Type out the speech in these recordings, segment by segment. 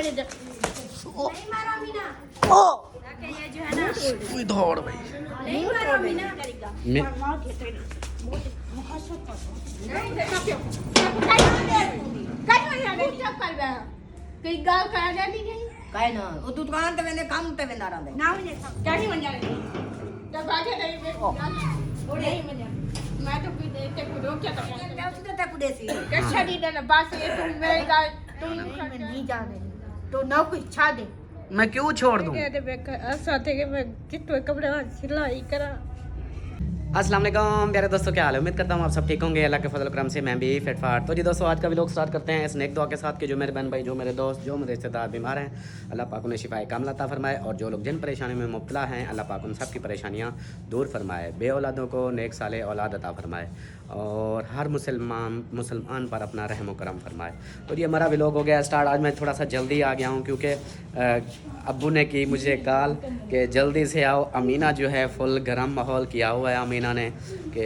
नहीं मारो मीना। ये जो है ना कोई दौड़ भाई नहीं मारो मीना करेगा। मैं कई गाल करा जाती नहीं काय ना वो दुकान पे वेंदे काम पे वेंदा रहंदे ना मुझे क्या नहीं बन जाने जब बाजे नहीं मैं नहीं बन जाने मैं तो कोई देखते को रोक क्या करता क्या सुते तक देसी कैसा दी ना बस ये तुम मेरी गाल तुम नहीं जाने तो ना कुछ छा दे मैं क्यों छोड़ दूं। कहते बेकार ऐसा थे कि मैं कितने कपड़े सिलाई करा। अस्सलाम वालेकुम प्यारे दोस्तों, क्या हाल है? उम्मीद करता हूँ आप सब ठीक होंगे। अल्लाह के फजल करम से मैं भी फिट फाट। तो जी दोस्तों, आज का व्लॉग स्टार्ट करते हैं इस नेक दुआ के साथ कि जो मेरे बहन भाई, जो मेरे दोस्त, जो मेरे रिश्तेदार बीमार हैं, अल्लाह पाक उन्हें शिफाए कामला अता फरमाए। और जो लोग जिन परेशानी में मुब्तला हैं, अल्लाह पाक उन सब की परेशानियाँ दूर फरमाए। बे औलादों को नेक साले औलाद अता फरमाए और हर मुसलमान पर अपना रहम करम फरमाए। तो ये हमारा व्लॉग हो गया स्टार्ट। आज मैं थोड़ा सा जल्दी आ गया हूँ क्योंकि अब्बू ने की मुझे कॉल कि जल्दी से आओ। अमीना जो है फुल गर्म माहौल किया हुआ है अमीना ने, कि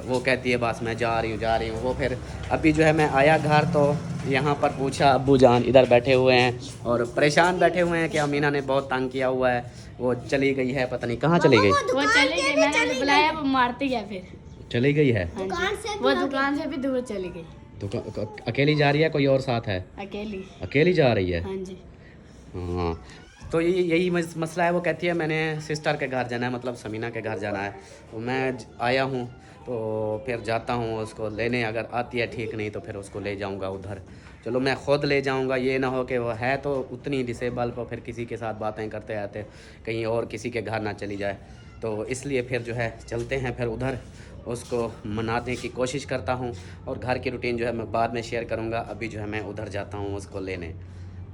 वो कहती है बस मैं जा रही हूँ। वो फिर अभी जो है मैं आया घर तो यहाँ पर पूछा, अब्बू जान इधर बैठे हुए हैं और परेशान बैठे हुए हैं कि अमीना ने बहुत तंग किया हुआ है। वो चली गई है, पता नहीं कहाँ चली गई। वो चली गई, मैंने बुलाया वो मारती है फिर चली गई है वो दुकान से भी दूर चली गई। तो अकेली जा रही है, कोई और साथ है? अकेली जा रही है। हाँ जी। हाँ, तो यही मसला है। वो कहती है मैंने सिस्टर के घर जाना है, मतलब समीना के घर जाना है। तो मैं आया हूँ तो फिर जाता हूँ उसको लेने। अगर आती है ठीक, नहीं तो फिर उसको ले जाऊँगा उधर। चलो मैं ख़ुद ले जाऊँगा, ये ना हो कि वो है तो उतनी डिसेबल पर फिर किसी के साथ बातें करते रहते कहीं और किसी के घर ना चली जाए। तो इसलिए फिर जो है चलते हैं फिर उधर, उसको मनाने की कोशिश करता हूँ। और घर की रूटीन जो है मैं बाद में शेयर करूँगा। अभी जो है मैं उधर जाता हूँ उसको लेने,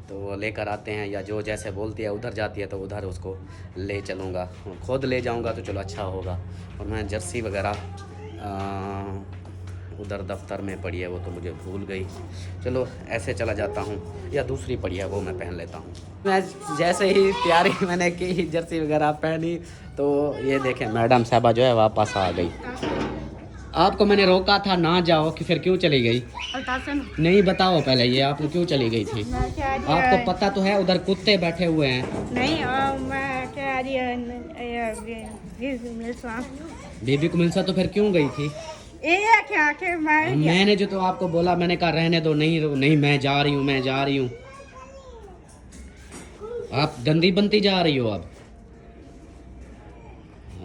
तो वो लेकर आते हैं या जो जैसे बोलती है उधर जाती है तो उधर उसको ले चलूँगा। खुद ले जाऊँगा तो चलो अच्छा होगा। और मैं जर्सी वगैरह उधर दफ्तर में पड़ी है, वो तो मुझे भूल गई। चलो ऐसे चला जाता हूँ, या दूसरी पड़ी है वो मैं पहन लेता हूँ। मैं जैसे ही तैयारी मैंने की, जर्सी वगैरह पहनी, तो ये देखें मैडम साहबा जो है वापस आ गई। आपको मैंने रोका था ना जाओ, कि फिर क्यों चली गई? नहीं बताओ पहले ये आप क्यों चली गई थी? आपको पता तो है उधर कुत्ते बैठे हुए हैं। नहीं मैं क्या बीबी को मिलसा तो फिर क्यों गई थी? क्या के मैंने जो तो आपको बोला, मैंने कहा रहने दो। नहीं मैं जा रही हूँ। आप गंदी बनती जा रही हो। अब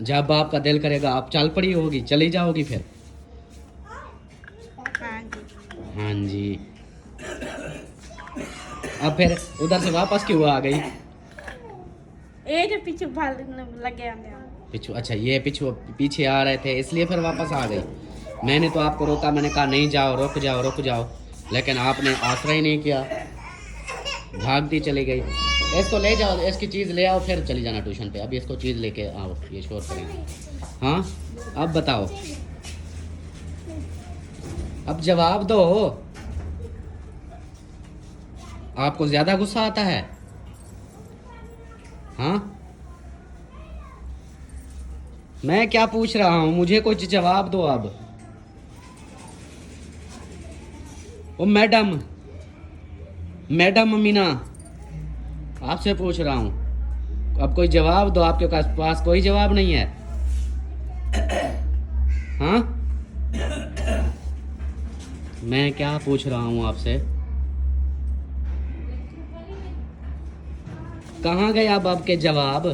जब आपका दिल करेगा आप चल पड़ी होगी, चली जाओगी फिर। हाँ जी। अब फिर उधर से वापस क्यों आ गई? जो पीछे लगे पीछू, अच्छा ये पीछे आ रहे थे इसलिए फिर वापस आ गई। मैंने तो आपको रोका, मैंने कहा नहीं जाओ, रुक जाओ, लेकिन आपने आसरा ही नहीं किया, भागती चली गई। इसको ले जाओ, इसकी चीज़ ले आओ, फिर चली जाना ट्यूशन पे। अभी इसको चीज़ लेके आओ, ये शोर करेंगे। हाँ अब बताओ, अब जवाब दो। आपको ज़्यादा गुस्सा आता है? हाँ मैं क्या पूछ रहा हूँ, मुझे कुछ जवाब दो अब। ओ मैडम अमीना, आपसे पूछ रहा हूँ, अब कोई जवाब दो। आपके पास कोई जवाब नहीं है? हाँ मैं क्या पूछ रहा हूँ आपसे? कहाँ गए अब आपके जवाब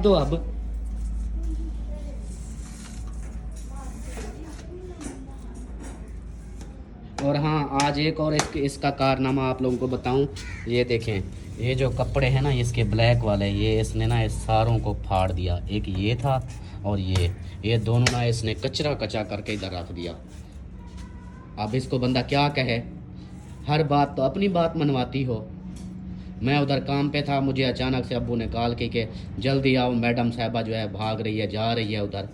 दो अब। और हाँ, आज एक और इसका कारनामा आप लोगों को बताऊं। ये देखें, ये जो कपड़े हैं ना इसके ब्लैक वाले, ये इसने ना इस सारों को फाड़ दिया। एक ये था और ये दोनों ना इसने कचरा करके इधर रख दिया। अब इसको बंदा क्या कहे? हर बात तो अपनी बात मनवाती हो। मैं उधर काम पे था, मुझे अचानक से अब्बू ने कॉल की कि जल्दी आओ, मैडम साहबा जो है भाग रही है, जा रही है उधर।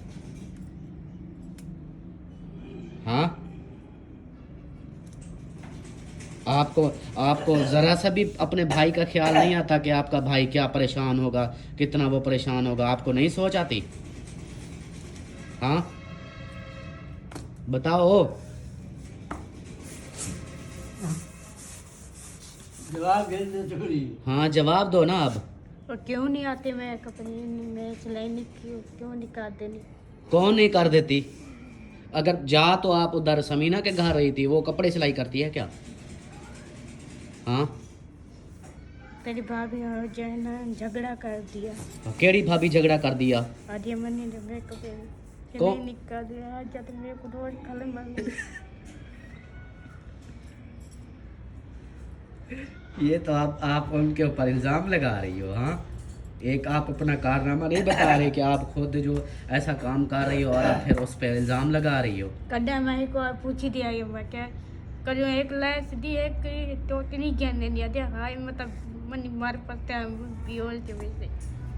हाँ आपको ज़रा सा भी अपने भाई का ख्याल नहीं आता कि आपका भाई क्या परेशान होगा, कितना वो परेशान होगा? आपको नहीं सोच आती? हाँ बताओ। जवाब दे थोड़ी। हाँ जवाब दो ना अब। और क्यों नहीं आते? मैं कपड़े मैं सिलाई नहीं क्यों नहीं कर देनी? कौन नहीं कर देती? अगर जा तो आप उधर समीना के घर रही थी, वो कपड़े सिलाई करती है क्या? हाँ तेरी भाभी और जो है ना झगड़ा कर दिया। केड़ी भाभी झगड़ा कर दिया? आज ये मैंने जब मेरे कपड़े कौन? नहीं निकाल दिया, आज जब मेरे को रोज खाने मांगे। ये तो आप उनके ऊपर इल्ज़ाम लगा रही हो। हाँ एक आप अपना कारनामा नहीं बता रहे कि आप खुद जो ऐसा काम कर रही हो और आप फिर उस पर इल्ज़ाम लगा रही हो। कड्डा मैं को पूछी दिया ये मैं क्या करूँ? एक लैस दी एक तो नहीं कहने दिया दे। हाय मतलब मन मार पड़ता है बियोल के वजह से।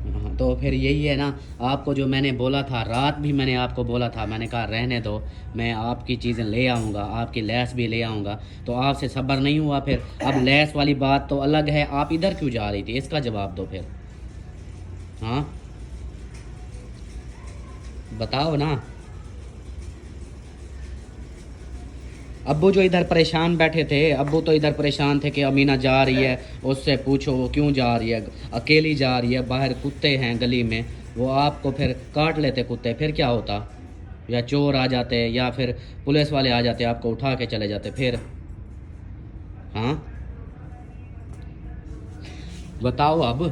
हाँ, तो फिर यही है ना, आपको जो मैंने बोला था, रात भी मैंने आपको बोला था, मैंने कहा रहने दो, मैं आपकी चीज़ें ले आऊँगा, आपकी लैस भी ले आऊँगा, तो आपसे सब्र नहीं हुआ। फिर अब लैस वाली बात तो अलग है, आप इधर क्यों जा रही थी, इसका जवाब दो फिर। हाँ बताओ ना। अब्बू जो इधर परेशान बैठे थे, अब्बू तो इधर परेशान थे कि अमीना जा रही है, उससे पूछो वो क्यों जा रही है, अकेली जा रही है, बाहर कुत्ते हैं गली में, वो आपको फिर काट लेते कुत्ते, फिर क्या होता? या चोर आ जाते या फिर पुलिस वाले आ जाते, आपको उठा के चले जाते फिर। हाँ बताओ अब।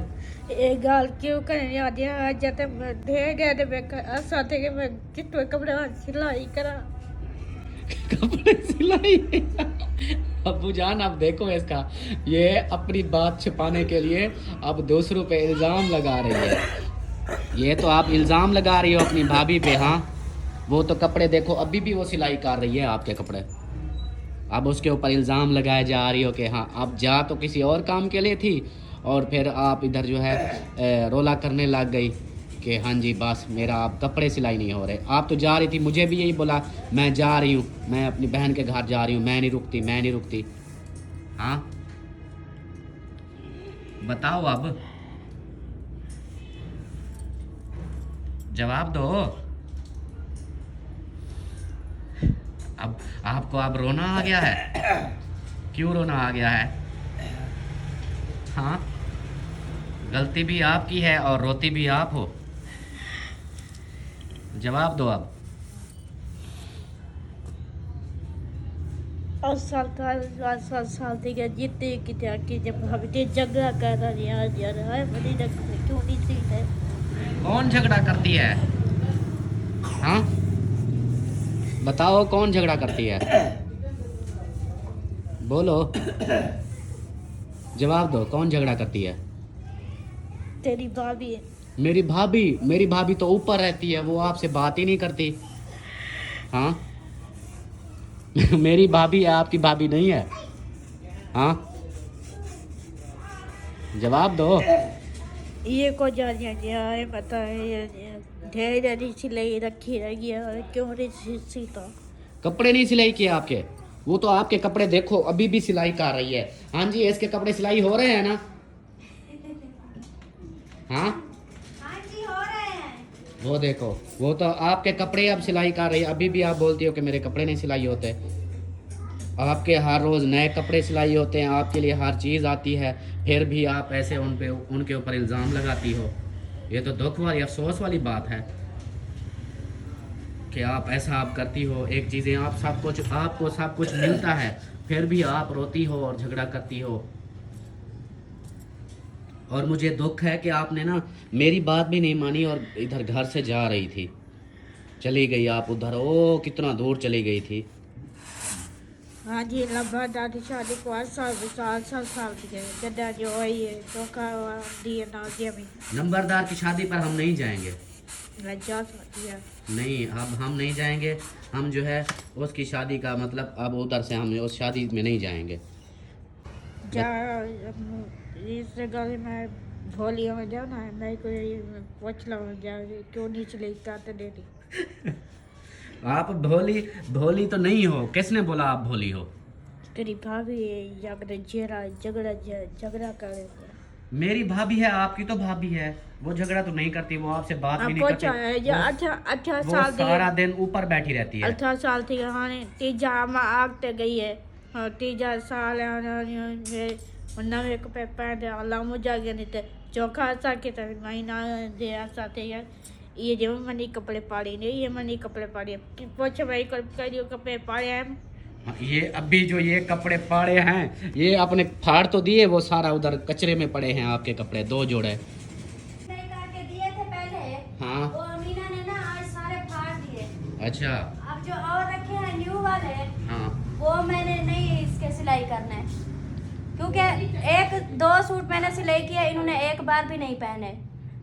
एक गाल क्यों करने आ दिया? आज जाते ढेर गए थे ऐसा थे कि मैं कितने कपड़े सिलाई करा। कपड़े सिलाई। अब्बू जान अब देखो इसका, ये अपनी बात छिपाने के लिए अब दूसरों पे इल्ज़ाम लगा रही है। ये तो आप इल्ज़ाम लगा रही हो अपनी भाभी पे। हाँ वो तो कपड़े देखो अभी भी वो सिलाई कर रही है आपके कपड़े, अब उसके ऊपर इल्ज़ाम लगाए जा रही हो कि हाँ आप जा तो किसी और काम के लिए थी और फिर आप इधर जो है रोला करने लग गई कि हाँ जी बस मेरा आप कपड़े सिलाई नहीं हो रहे। आप तो जा रही थी, मुझे भी यही बोला मैं जा रही हूँ, मैं अपनी बहन के घर जा रही हूँ, मैं नहीं रुकती, मैं नहीं रुकती। हाँ बताओ अब, जवाब दो। अब आपको अब रोना आ गया है? क्यों रोना आ गया है? हाँ गलती भी आपकी है और रोती भी आप हो। जवाब दो अब। 8 साल थे क्या जीते कि जब भाभी झगड़ा कर रही है आज यार है बड़ी क्यों नहीं सही है? कौन झगड़ा करती है? हाँ बताओ कौन झगड़ा करती है? बोलो, जवाब दो, कौन झगड़ा करती है? तेरी भाभी। मेरी भाभी तो ऊपर रहती है, वो आपसे बात ही नहीं करती। हाँ मेरी भाभी है, आपकी भाभी नहीं है। हाँ जवाब दो। ये को जा गया है पता है ये ढेर सिलाई रखी रह गया क्यों नहीं सीता? कपड़े नहीं सिलाई किए आपके? वो तो आपके कपड़े देखो अभी भी सिलाई कर रही है। हाँ जी इसके कपड़े सिलाई हो रहे हैं ना? हाँ जी हो रहे हैं। वो देखो, वो तो आपके कपड़े अब सिलाई कर रही है, अभी भी आप बोलती हो कि मेरे कपड़े नहीं सिलाई होते। आपके हर रोज़ नए कपड़े सिलाई होते हैं, आपके लिए हर चीज़ आती है, फिर भी आप ऐसे उनके ऊपर इल्ज़ाम लगाती हो। ये तो दुख वाली अफसोस वाली बात है कि आप ऐसा आप करती हो। एक चीज़ें आपको सब कुछ मिलता है, फिर भी आप रोती हो और झगड़ा करती हो। और मुझे दुख है कि आपने ना मेरी बात भी नहीं मानी और इधर घर से जा रही थी, चली गई आप उधर, ओ कितना दूर चली गई थी। हाँ जी लंबा दादी शादी को 8 साल दिए गड्ढा जो है धोखा दिए ना दिया भी नंबरदार की शादी पर हम नहीं जाएंगे। लज्जा दिया नहीं अब हम नहीं जाएंगे, हम जो है उसकी शादी का मतलब अब उधर से हम उस शादी में नहीं जाएंगे। जा इस गली में भोली हो जाओ ना मैं कोई पूछ लो जा क्यों नहीं चली काट दे दी। आप भोली तो नहीं हो, किसने बोला आप भोली हो? तेरी भाभी झगड़ा कर मेरी भाभी है, आपकी तो भाभी है, वो झगड़ा तो नहीं करती, वो आपसे बात भी नहीं करती। अच्छा वो साल सारा दिन ऊपर बैठी रहती है। 18 साल थी हाँ तीजा आग ते गई है। हाँ तीजा साल नवे कपड़े पहनते अल्लाह मुझा गया नहीं थे चौखा ऐसा के तो महीना दे ऐसा थे यार ये जो मनी कपड़े पाड़ी नहीं ये मनी कपड़े पाड़ी पूछ भाई करियो कपड़े पाड़े हैं ये अभी जो ये कपड़े पाड़े हैं ये आपने फाड़ तो दिए, वो सारा उधर कचरे में पड़े हैं आपके कपड़े, 2 जोड़े। नहीं करके दिए थे पहले। हाँ। वो अमीना ने ना आज सारे फाड़ दिए। अच्छा। अब जो और रखे हैं न्यू वाले, हाँ। वो मैंने नहीं इसके सिलाई करने, क्योंकि 1-2 सूट मैंने सिलाई किए, इन्होंने एक बार भी नहीं पहने।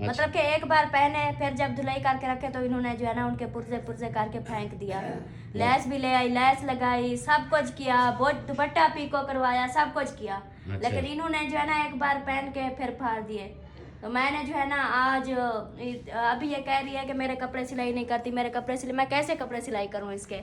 मतलब कि एक बार पहने, फिर जब धुलाई करके रखे तो इन्होंने जो है ना उनके पुर्जे पुर्जे करके फेंक दिया। लैस भी ले आई, लैस लगाई, सब कुछ किया, बहुत दुपट्टा पीको करवाया, सब कुछ किया। अच्छा। लेकिन इन्होंने जो है ना एक बार पहन के फिर फाड़ दिए। तो मैंने जो है ना आज अभी ये कह रही है कि मेरे कपड़े सिलाई नहीं करती, मेरे कपड़े सिलाई, मैं कैसे कपड़े सिलाई करूँ इसके,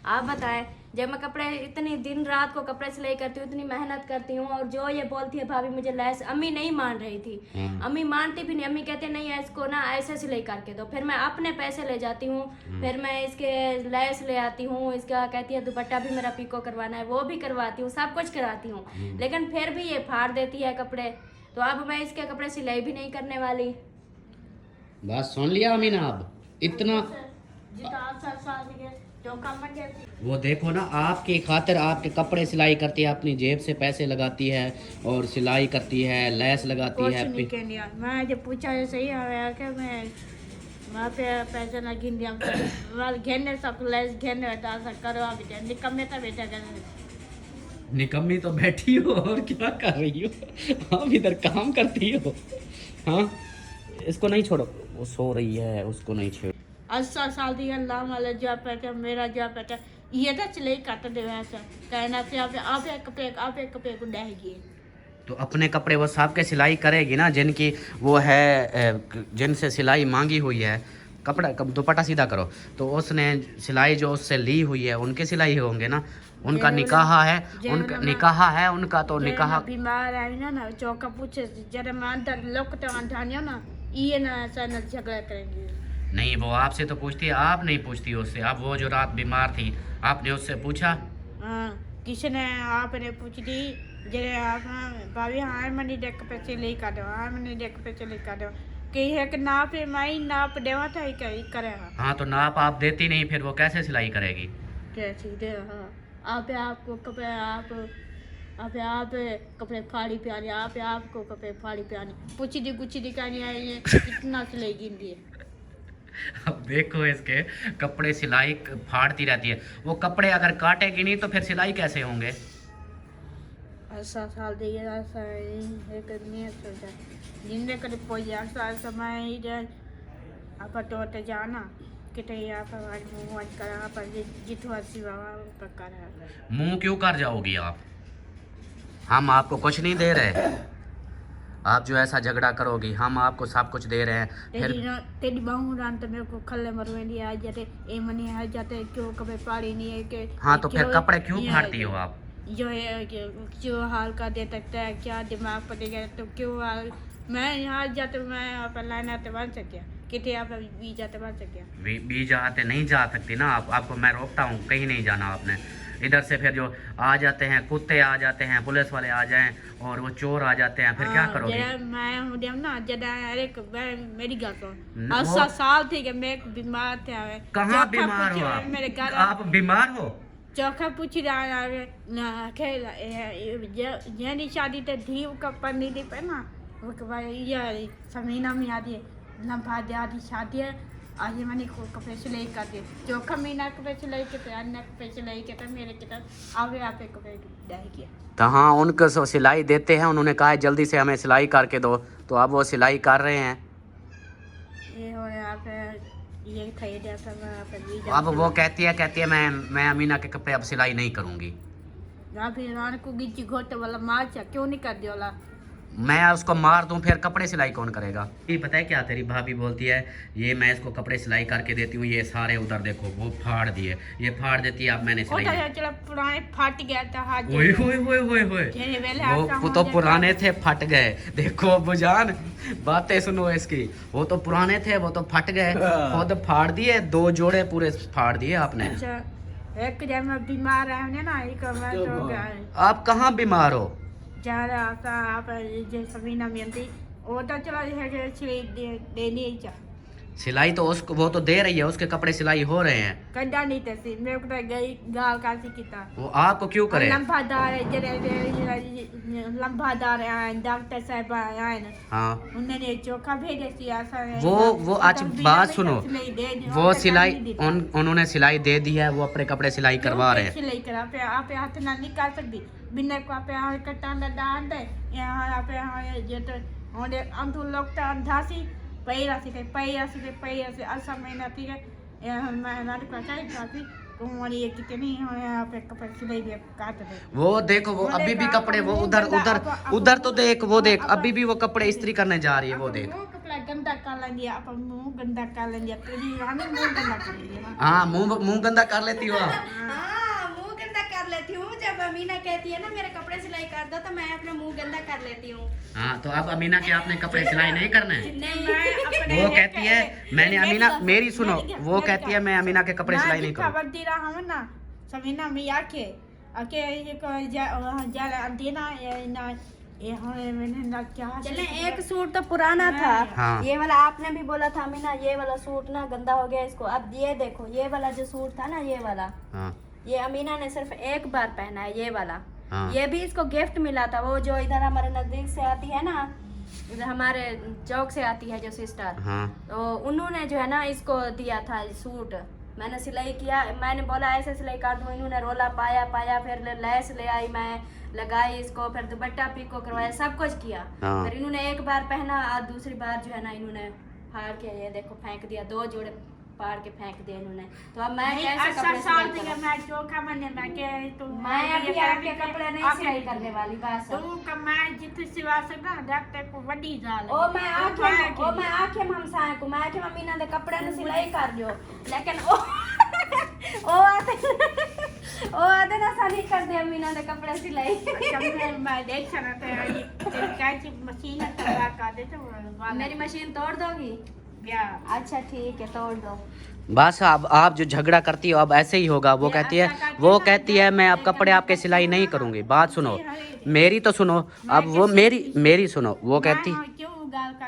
आप बताएं। जब मैं कपड़े इतनी दिन रात को कपड़े सिलाई करती हूँ, इतनी मेहनत करती हूँ, और जो ये बोलती है भाभी मुझे लैस, अम्मी नहीं मान रही थी, अम्मी मानती भी नहीं, अम्मी कहते नहीं है इसको ना ऐसे सिलाई करके दो। फिर मैं अपने पैसे ले जाती हूँ, फिर मैं इसके लैस ले आती हूँ, इसका कहती है दुपट्टा भी मेरा पीको करवाना है, वो भी करवाती हूँ, सब कुछ कराती हूँ, लेकिन फिर भी ये फाड़ देती है कपड़े। तो अब मैं इसके कपड़े सिलाई भी नहीं करने वाली। बात सुन लिया अमीना, अब इतना वो देखो ना, आपकी खातिर आपके कपड़े सिलाई करती है, अपनी जेब से पैसे लगाती है और सिलाई करती है, लैस लगाती है। नहीं कहनी मैं जब पूछा है सही आया कि मैं वहाँ पे पैसे ना गिन दिया वाल घेरने सब लैस घेरने बैठा सा करो आप निकम्मे था बेटा कर निकम्मी तो बैठी हो और क्या कर रही हो, आप इधर काम करती हो। हाँ, इसको नहीं छोड़ो, वो सो रही है, उसको नहीं छोड़ो। 80 साल दी अल्लाह वाला जो पैसा मेरा जो पैसा ये तो चले काट दे वैसा कहना से आप एक कपड़े को डाहेगी। तो अपने कपड़े वो साहब के सिलाई करेगी ना, जिनकी वो है, जिनसे सिलाई मांगी हुई है, कपड़ा दुपट्टा सीधा करो, तो उसने सिलाई जो उससे ली हुई है उनके सिलाई होंगे ना, उनका निकाह है, उनका निकाह है उनका, तो निकाह बीमार आई ना चौका पूछे जरा मैं लोग तो अंधानियो ना ये ना ऐसा ना झगड़ा करेंगे। नहीं, वो आपसे तो पूछती है, आप नहीं पूछती उससे। आप वो जो रात बीमार थी आपने उससे पूछा? हाँ, किसने आपने पूछ दी जरे आप भाभी हाँ मनी देख पैसे ले कर दो, हाँ मनी देख पैसे ले कर दो कि है कि नाप माई नाप देवा था करे। हाँ, तो नाप आप देती नहीं, फिर वो कैसे सिलाई करेगी? कैसे दे? हाँ, आपको कपड़े आप कपड़े फाड़ी प्यानी, आपको कपड़े फाड़ी प्यानी पूछी दी कुछ दी कहनी आई है इतना सिलाई गिन दी। अब देखो इसके कपड़े सिलाई फाड़ती रहती है, वो कपड़े अगर काटेगी नहीं तो फिर सिलाई कैसे होंगे? 80 साल दी ऐसा एक नहीं सोचा जिंदे कर पोई 80 समय इधर आप तो जाना किते आप मुंह करा पर जितवा सिवा पक्का मुंह क्यों कर जाओगी आप? हम आपको कुछ नहीं दे रहे, आप जो ऐसा झगड़ा करोगी हम आपको सब कुछ दे रहे हैं। फिर तेरी बहू रान तो मेरे को खल्ले मरवेंदी आ जाते ए मनी आ जाते क्यों कभी पाड़ी नहीं है कि हाँ, तो फिर कपड़े क्यों फाड़ती हो आप? जो है क्यों हाल का दे सकता है, क्या दिमाग पड़ेगा तो क्यों हाल मैं यहाँ जाते मैं आप लाना तो बन सकिया कितने आप बी जाते बन सकिया बी जाते नहीं जा सकती ना आप, आपको मैं रोकता हूँ, कहीं नहीं जाना आपने। इधर से फिर जो आ जाते हैं कुत्ते आ जाते हैं, पुलिस वाले आ जाएं और वो चोर आ जाते हैं, फिर क्या करोगे? मैं हूँ ना जरा अरे मेरी गल सुन 80 साल थी कि मैं बीमार थे। कहाँ बीमार हो आप? मेरे घर आप बीमार हो? चौखा पूछ रहा ना खेल यानी शादी तो धी का पन्नी थी पे ना ये समीना में आदि लंबा आदि शादी है आज मैंने कपड़े सिलाई कर दिए चौखा महीना कपड़े सिलाई के अन्य कपड़े सिलाई के तो मेरे के आगे आप कपड़े डाई किया। तो हाँ, उनको सिलाई देते हैं, उन्होंने कहा है जल्दी से हमें सिलाई करके दो, तो अब वो सिलाई कर रहे हैं। ये हो आप ये खरीदे अब वो कहती है मैं अमीना के कपड़े अब सिलाई नहीं करूँगी। को गिची घोटे वाला मार क्यों नहीं कर दिया वाला मैं उसको मार दूं फिर कपड़े सिलाई कौन करेगा? ये पता है क्या, तेरी भाभी बोलती है ये मैं इसको कपड़े सिलाई करके देती हूँ, ये सारे उधर देखो वो फाड़ दिए, ये फाड़ देती है, अब मैंने सिलाई चलो पुराने फट गया था हाथ ओए होए होए होए होए वो तो पुराने थे फट गए। देखो बुजान बातें सुनो इसकी, वो तो पुराने थे वो तो फट गए, खुद फाड़ दिए, 2 जोड़े पूरे फाड़ दिए आपने। एक जब मैं बीमार है ना एक मैं तो आप कहाँ बीमार हो? जा रहा था आप जो समीना मेहंदी वो तो चला है सिलाई देनी ही चाहिए सिलाई तो उसको वो तो दे रही है, उसके कपड़े सिलाई हो रहे हैं। कड्डा नहीं तसी मेरे को तो गई गाल का सी किता वो आपको क्यों करे? लंबादार जरे लंबादार आए डॉक्टर साहब आए ना हाँ उन्होंने चोखा भेजे सी ऐसा वो आज बात सुनो, वो सिलाई उन्होंने सिलाई दे दी है, वो अपने कपड़े सिलाई करवा रहे हैं। सिलाई करा पे आप हाथ ना निकाल सकती बिना को आप कट्टा डाल दे यहाँ आप जो तो ओंडे हम तो लोग तो अंधासी पैरा से ऐसा महीना थी मैं ना को चाहिए काफी तुम्हारी ये कितनी यहाँ पे कपड़े सिलाई दे काट दे वो देखो वो अभी भी कपड़े वो उधर तो देख, वो देख अभी भी वो कपड़े इस्त्री करने जा रही है, वो देख। कपड़ा गंदा कर लिया आप मुंह गंदा कर लिया तेरी रानी मुंह गंदा कर लिया। हाँ मुंह गंदा कर लेती हो। हाँ मुंह गंदा कर लेती हूँ। जब अमीना कहती है ना मेरे कपड़े सिलाई कर दो तो मैं अपना मुंह गंदा कर लेती हूँ। हाँ तो अब अमीना के आपने कपड़े सिलाई नहीं करने? नहीं वो कहती है मैंने अमीना मेरी सुनो, वो कहती है मैं अमीना के कपड़े सिलाई नहीं करूँ। खबर दे रहा हूँ ना समीना में आके ये को जा अंटीना ना ये मैंने ना क्या चले एक सूट तो पुराना था। हाँ। ये वाला आपने भी बोला था अमीना ये वाला सूट ना गंदा हो गया इसको। अब ये देखो ये वाला जो सूट था ना ये वाला, हाँ। ये अमीना ने सिर्फ एक बार पहना है ये वाला। हाँ। ये भी इसको गिफ्ट मिला था। वो जो इधर हमारे नजदीक से आती है ना, इधर हमारे चौक से आती है जो सिस्टर, हाँ। तो उन्होंने जो है ना इसको दिया था सूट। मैंने सिलाई किया, मैंने बोला ऐसे सिलाई कर दूँ, इन्होंने रोला पाया फिर लैस ले आई, मैं लगाई इसको, फिर दुपट्टा पिको करवाया, सब कुछ किया। हाँ। फिर इन्होंने एक बार पहना और दूसरी बार जो है ना इन्होंने फाड़ के ये देखो फेंक दिया, 2 जोड़े फाड़ के फेंक दिए इन्होंने। तो अब मैं कैसे कपड़े सिलाई करूं? मैं चोखा मने मैं के तो मैं अभी आपके कपड़े नहीं सिलाई करने वाली बात तू कमाए जित सिवा सकना डॉक्टर को वडी जाल ओ मैं आखे हमसाए को मैं आखे मम्मी ना दे कपड़े ने सिलाई कर दियो, लेकिन ओ आते ना साली कर दे अम्मी ना दे कपड़े सिलाई। मैं देख सना ते कैची मशीन लगा का दे तो मेरी मशीन तोड़ दोगी? अच्छा ठीक है तोड़ दो। बस अब आप जो झगड़ा करती हो अब ऐसे ही होगा। वो कहती है मैं अब कपड़े आपके सिलाई नहीं करूंगी। बात सुनो मेरी तो सुनो, अब वो मेरी सुनो। वो कहती क्यों गाल का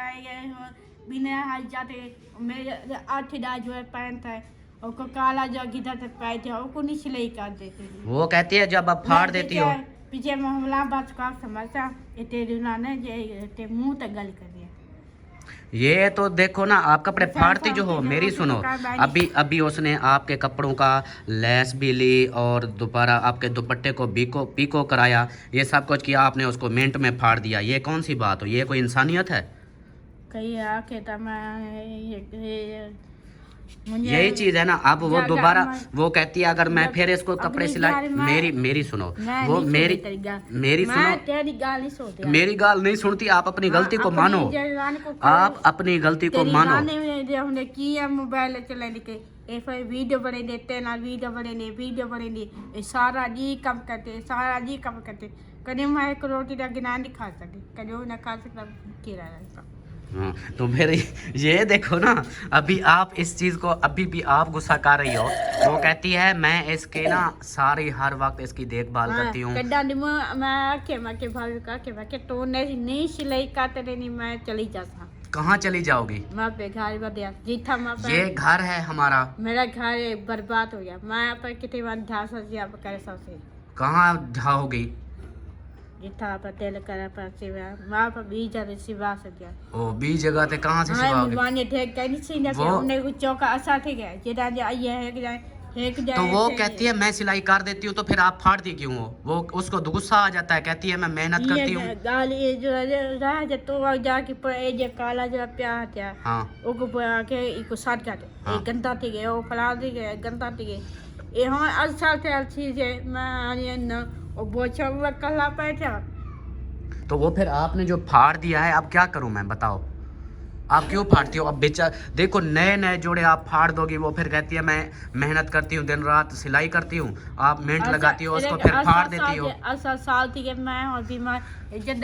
बिना हाथ जाते मेरे 8 जो है पैंट है और को काला जो गिदा तक पैंट है वो नहीं सिलाई कर देती। वो कहती है जब आप फाड़ देती हो पीछे मामला बात का समझा तेरे नाने जे मुंह तक गल कर दिया। ये तो देखो ना आप कपड़े फाड़ती जो हो। मेरी सुनो, अभी उसने आपके कपड़ों का लेस भी ली और दोबारा आपके दुपट्टे को पीको कराया, ये सब कुछ किया, आपने उसको मिनट में फाड़ दिया। ये कौन सी बात हो? ये कोई इंसानियत है? कहीं आके यही चीज है ना। अब वो दोबारा वो कहती है अगर मैं फिर इसको कपड़े सिलाई मेरी सुनो, वो मेरी सुनो, तेरी गाल नहीं सुनती, मेरी गाल नहीं सुनती। आप अपनी गलती को मानो, आप अपनी गलती को मानो। हमने किया मोबाइल चलाने के ऐसे वीडियो बने देते ना वीडियो बने ये सारा जी कम करते कभी मैं एक रोटी का गिना नहीं खा सकती, कभी ना खा सकता किराया। हाँ, तो फिर ये देखो ना, अभी आप इस चीज को अभी भी आप गुस्सा कर रही हो। वो कहती है मैं इसके ना सारी हर वक्त इसकी देखभाल करती हूँ। मैं तो नहीं सिलाई करते नहीं, मैं चली जाता। कहाँ चली जाओगी? मैं पे घर बदया जीता मैं ये घर है हमारा, मेरा घर बर्बाद हो गया। मैं पर कितनी बार ढास करे सबसे कहाँ ढाओगी? जिथा पर तेल करा पर सिवा मां पर 20 जगह सिवा सकिया। ओ 20 जगह ते कहां से सिवाओगे? माने ठेक कहीं से ना हमने कुछ चौका असा ठीक है जेदा जे आई है कि जाए तो वो कहती है मैं सिलाई कर देती हूँ, तो फिर आप फाड़ती क्यों हो? वो उसको गुस्सा आ जाता है, कहती है मैं मेहनत करती हूँ। गाल ये जो रहा जे तो जाके पे जे काला जो प्यार था हां ओ को के इको साथ काटे ए गंदा थी गए ओ फला थी गए गंदा थी गए ए हम अच्छा थे अच्छी है मैं आने न ओ बोछा हुआ कला बैठा। तो वो फिर आपने जो फाड़ दिया है अब क्या करूं मैं, बताओ? आप क्यों फाड़ती हो? अब बेचा देखो, नए नए जोड़े आप फाड़ दोगी, वो फिर कहती है मैं मेहनत करती हूँ, दिन रात सिलाई करती हूँ, आप मेहनत लगाती हो उसको फिर फाड़ देती हो। साल थी मैं और बीमार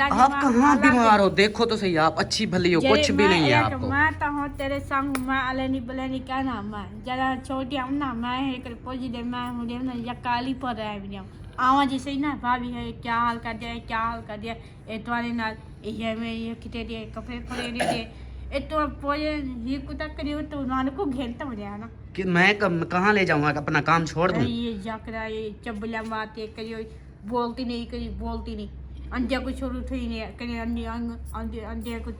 आप कहाँ बीमार हो? देखो तो सही, आप अच्छी भली हो, कुछ भी नहीं है आपको। मैं तो हूँ तेरे संग, मैं अलनी बलनी क्या नाम मैं जरा छोटी हूँ ना, मैं एक पोजी दे मैं हूँ ना या काली पर रहा भी नहीं आवा जैसे ही ना भाभी है क्या हाल कर दिया, क्या हाल कर दिया, तुम्हारे नाल ये मैं ये कितने दिए कपड़े पड़े दिए तो पोजे ये कुछ करियो तो उन्होंने को घेरता हो जाए ना कि मैं कहाँ ले जाऊँगा, अपना काम छोड़ दूँ? ये जकरा ये चबला बातें करियो, बोलती नहीं करी बोलती नहीं, अंडे को छोड़ू थी नहीं करी अंडे अंडे अंडे को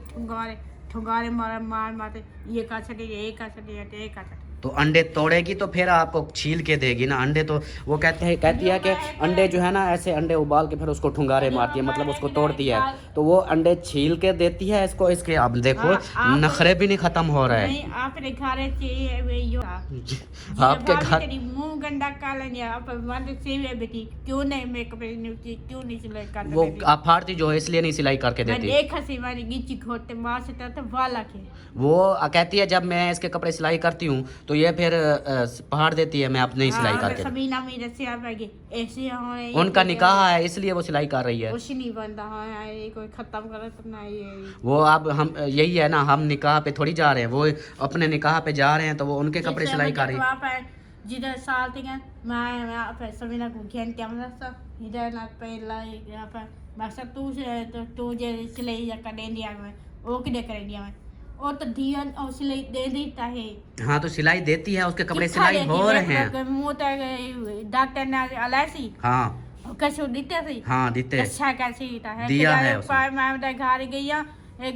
ठुंगारे मार मारते ये का छटे ये का छटे ये का छटे। तो अंडे तोड़ेगी तो फिर आपको छील के देगी ना अंडे। तो वो कहती है कि अंडे जो है ना ऐसे अंडे उबाल के फिर उसको ठुंगारे मारती है, मतलब उसको तोड़ती है, तो वो अंडे छील के देती है इसको। इसके अब देखो नखरे भी नहीं खत्म हो रहे हैं आपने खारे चाहिए आपके घर मुंह गंदा कर लेंगे आप वाले सेवे बेटी क्यों नहीं मेकअप क्यों नहीं सिलाई कर वो आप फाड़ती जो है इसलिए नहीं सिलाई करके देती। देखा सी वाली गिची खोटे मार से तो वाला के वो कहती है जब मैं इसके कपड़े सिलाई करती हूँ तो ये फिर फाड़ देती है, मैं अपनी सिलाई करके। सबीना मेरे से आवेगी ऐसे होने उनका निकाह है इसलिए वो सिलाई कर रही है। कुछ नहीं बनता है ये कोई खत्म करे तो ना ये वो अब हम यही है ना, हम निकाह पे थोड़ी जा रहे हैं, वो अपने निकाह पे जा रहे हैं तो वो उनके कपड़े सिलाई कर रही है। जिधर साल थी मैं आप सबीना को घेन क्या मतलब इधर ना पहला यहाँ पर बस तू जे सिलाई कर दिया मैं वो किधर कर दिया मैं और तो धियन और सिलाई दे देता है। हाँ तो सिलाई देती है, उसके कपड़े सिलाई हो रहे हैं। मुँह डॉक्टर ने अलासी हाँ कैसे देते थे। हाँ देते अच्छा कैसे है दिया है उसने। मैं घर गई एक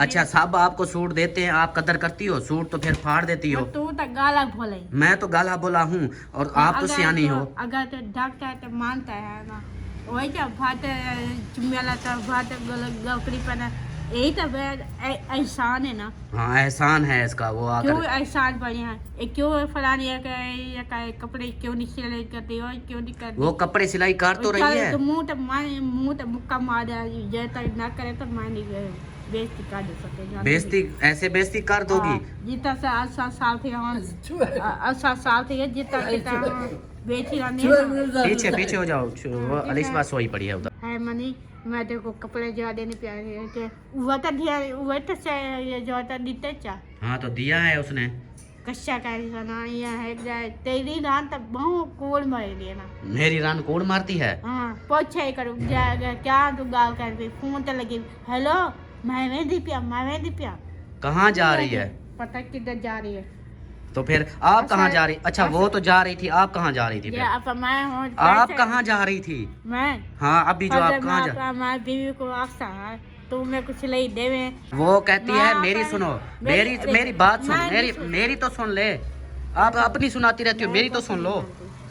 अच्छा सब आपको सूट देते हैं, आप कदर करती हो, सूट तो फिर फाड़ देती हो। तू तो गाला बोले, मैं तो गाला बोला हूँ और आप तो सियानी हो। अगर तो डॉक्टर तो मानता है ना वही क्या भात चुम्याला तो भात गलकड़ी पर यही तो एहसान है ना। हाँ एहसान है इसका। वो क्यों एहसान बढ़िया है क्यों फलानी कपड़े क्यों नहीं सिलाई करती हो क्यों नहीं करती। वो कपड़े सिलाई कर तो रही है। तो मुंह तो मुक्का मार जब तक ना करे तो मैं नहीं बेइज्जती कर दे सकते। बेइज्जती ऐसे बेइज्जती कर दोगी। जितना से 8 साल थे 8 साल थे जितना बेची पीछे पीछे हो जाओ, वो अलिस्मा सोई पड़ी है उधर है मनी। मैं देखो कपड़े ज्यादा नहीं प्यारे वो तो जो दीते चा। हाँ तो दिया है उसने। कच्चा है तेरी रान तो बहुत कोड़ मार लिया ना। मेरी रान कोड़ मारती है। हाँ पोछा करो क्या तू गाल कर दी फोन तो लगी हेलो मैं दीपिया कहाँ जा रही है? पता किधर जा रही है। तो फिर आप कहाँ जा रही? अच्छा वो तो जा रही थी, आप कहाँ जा रही थी फिर? आप कहाँ जा रही थी? मैं हाँ अभी जो आप कहाँ जा? मैं बीवी को आशा है तो मैं कुछ ले देवे। वो कहती है मेरी सुनो, मेरी बात सुन, मेरी तो सुन ले। आप अपनी सुनाती रहती हो, मेरी तो सुन लो।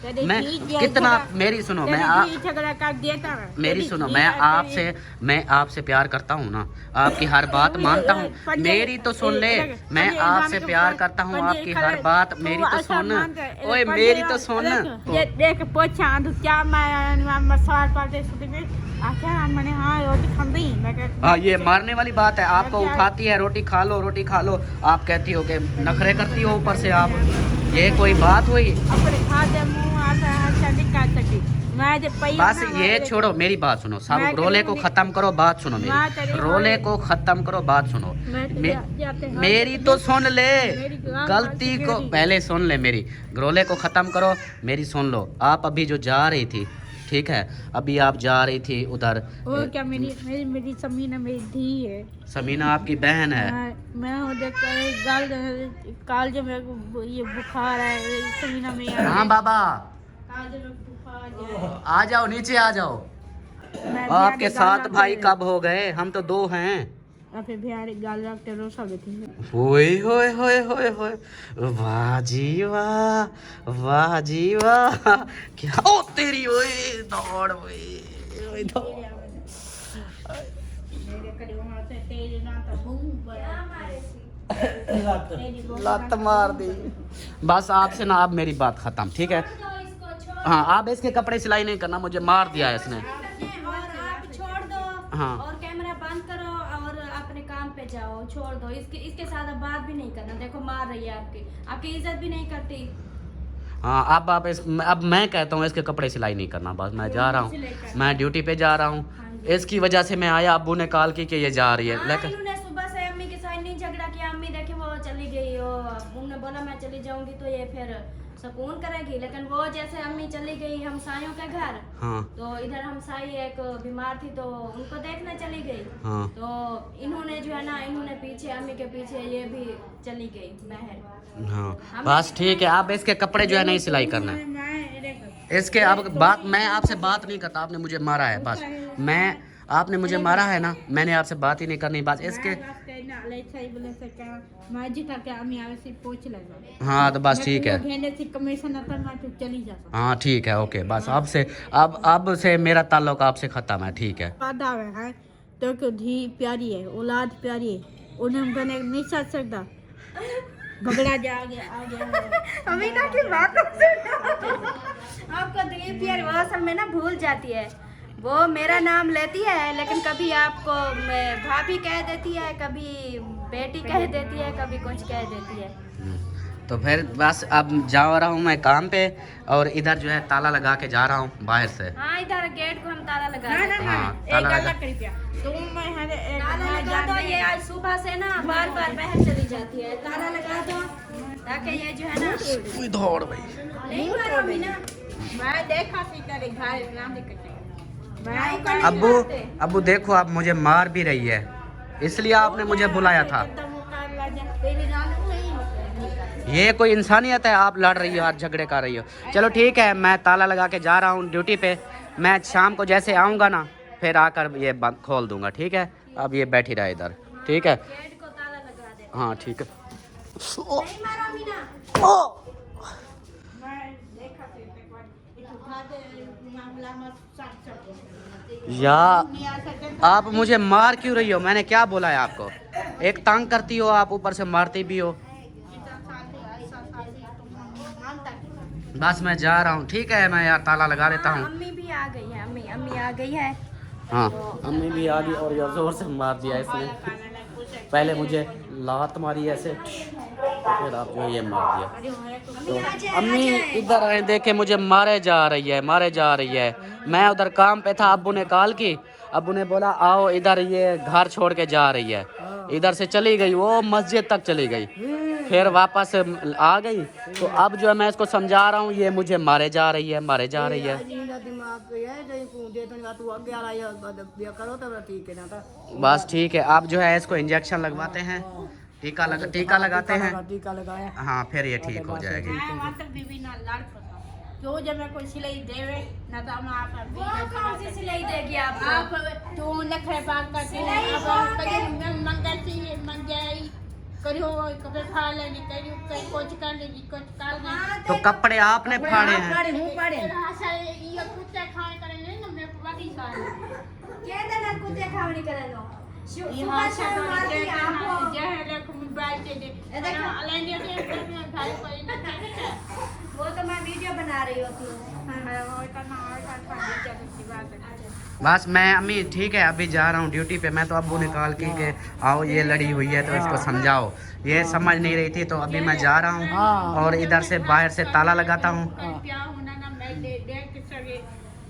मैं कितना मेरी सुनो, मेरी सुनो, मैं आपसे प्यार करता हूँ ना, आपकी हर बात मानता हूँ। मेरी तो सुन ले, मैं आपसे प्यार करता हूँ, आपकी हर बात मेरी तो सुन। ओए मेरी तो सुन। देख पोछा क्या मैं सवाल पाते मैंने हाँ ये मारने वाली बात है। आपको उठाती है रोटी खा लो, रोटी खा लो, आप कहती हो कि नखरे करती हो ऊपर से आप। ये कोई बात हुई? बस ये छोड़ो, मेरी बात सुनो, सब रोले को खत्म करो, बात सुनो मेरी, रोले को खत्म करो, बात सुनो मेरी तो सुन ले। गलती को पहले सुन ले, मेरी रोले को खत्म करो, मेरी सुन लो। आप अभी जो जा रही थी, ठीक है, अभी आप जा रही थी उधर। वो क्या मेरी समीना मेरी धी है। समीना आपकी बहन है। मैं काल जब ये बुखार है समीना में। हाँ बाबा आ जाओ, नीचे आ जाओ। आपके 7 भाई कब हो गए? हम तो 2 हैं। होए होए होए होए होए, वाह जी वाह, वाह जी वाह, क्या ओ तेरी ओए दौड़, ओए दौड़। लत मार दी। बस आपसे ना अब मेरी बात खत्म, ठीक है? हाँ आप इसके कपड़े सिलाई नहीं करना, मुझे मार दिया है इसने। और आप छोड़ दो हाँ और कैमरा बंद करो और अपने काम पे जाओ, छोड़ दो इसके साथ अब बात भी नहीं करना। देखो मार रही है आपकी इज्जत भी नहीं करती। हाँ अब मैं कहता हूँ इसके कपड़े सिलाई नहीं करना, बस मैं जा रहा हूँ, मैं ड्यूटी पे जा रहा हूँ। इसकी वजह से मैं आया, अब्बू ने कॉल की कि ये जा रही है। हाँ, लेकिन इन्होंने सुबह से अम्मी के साथ नहीं झगड़ा किया। अम्मी देखे वो चली गई, उन्होंने बोला मैं चली जाऊंगी तो ये फिर सुकून करेगी, लेकिन वो जैसे अम्मी चली गई हमसायों के घर, हाँ तो इधर हमसाई एक बीमार थी तो उनको देखने चली गई। हाँ तो इन्होंने जो है ना, इन्होंने पीछे अम्मी के पीछे ये भी चली गई बाहर। हाँ बस ठीक है। अब इसके कपड़े जो है नहीं सिलाई करना है इसके। अब बात मैं आपसे बात नहीं करता, आपने मुझे मारा है बस, आपने मुझे मारा है ना, मैंने आपसे बात ही नहीं करनी बस इसके। हाँ तो बस ठीक है। हाँ ठीक है, ओके बस अब से मेरा ताल्लुक आपसे खत्म है, ठीक है। तो क्यों धी प्यारी है, औलाद प्यारी है, उन्हें मैंने नहीं सोच सकता भगड़ा जा आ गया अमीना की बात आपको दी प्यारी वो असल में ना भूल जाती है। वो मेरा नाम लेती है लेकिन कभी आपको भाभी कह देती है, कभी बेटी कह देती है, कभी कुछ कह देती है। तो फिर बस अब जा रहा हूँ मैं काम पे, और इधर जो है ताला लगा के जा रहा हूँ बाहर से। हाँ इधर गेट को हम ताला लगा देते हैं। हाँ ताला लगा। ताला लगा दो, ये आज सुबह से ना बार बार बाहर चली जाती है। ताला लगा दो ताकि ये जो है ना दौड़ भाई नहीं मारो अमीना। मैं देखा सी तेरे घर ना दिखते अब्बू देखो आप मुझे मार भी रही है, इसलिए आपने मुझे बुलाया था। ये कोई इंसानियत है? आप लड़ रही हो, आज झगड़े कर रही हो। चलो ठीक है, मैं ताला लगा के जा रहा हूँ ड्यूटी पे। मैं शाम को जैसे आऊँगा ना फिर आकर ये बंद खोल दूंगा, ठीक है? अब ये बैठी रहा इधर, ठीक है? गेट को ताला लगा दे। हाँ ठीक है। नहीं मारो अमीना। या आप मुझे मार क्यों रही हो? मैंने क्या बोला है आपको? एक तंग करती हो आप, ऊपर से मारती भी हो। बस मैं जा रहा हूँ, ठीक है? मैं यार ताला लगा देता हूँ। अम्मी भी आ गई है, अम्मी आ गई है। हाँ अम्मी भी आ गई, और यार जोर से मार दिया इसने। पहले मुझे लात मारी ऐसे, फिर आप जो ये मार दिया। तो अम्मी इधर आए, देखे मुझे मारे जा रही है। मैं उधर काम पे था, अब्बू ने कॉल की, अब्बू ने बोला आओ इधर, ये घर छोड़ के जा रही है। इधर से चली गई, वो मस्जिद तक चली गई, फिर वापस आ गई। तो अब जो है मैं इसको समझा रहा हूँ, ये मुझे मारे जा रही है। बस ठीक है, आप जो है इसको इंजेक्शन लगवाते हैं, टीका लगाते हैं। हाँ फिर ये ठीक हो जाएगी। जो जब मैं कोई सिलाई देवे ना तो हम आप कौन सी सिलाई देगी आपको? आप तो नखरे बात करते हैं। अब कहीं मंगल सी मन जाई करियो, कपड़े फाड़ लेनी, करियो कहीं कुछ कर लेनी, कुछ कर लेनी। तो कपड़े आपने फाड़े हैं? ये कुत्ते खाए करेंगे ना, मैं बड़ी सारी क्या देना कुत्ते खावनी करे लो। यहाँ से तो वो तो मैं वीडियो बना रही होती हूँ। बस मैं अम्मी ठीक है, अभी जा रहा हूँ ड्यूटी पे। मैं तो अब्बू ने कॉल की कि आओ ये लड़ी हुई है तो इसको समझाओ, ये समझ नहीं रही थी। तो अभी मैं जा रहा हूँ और इधर से बाहर से ताला लगाता हूँ।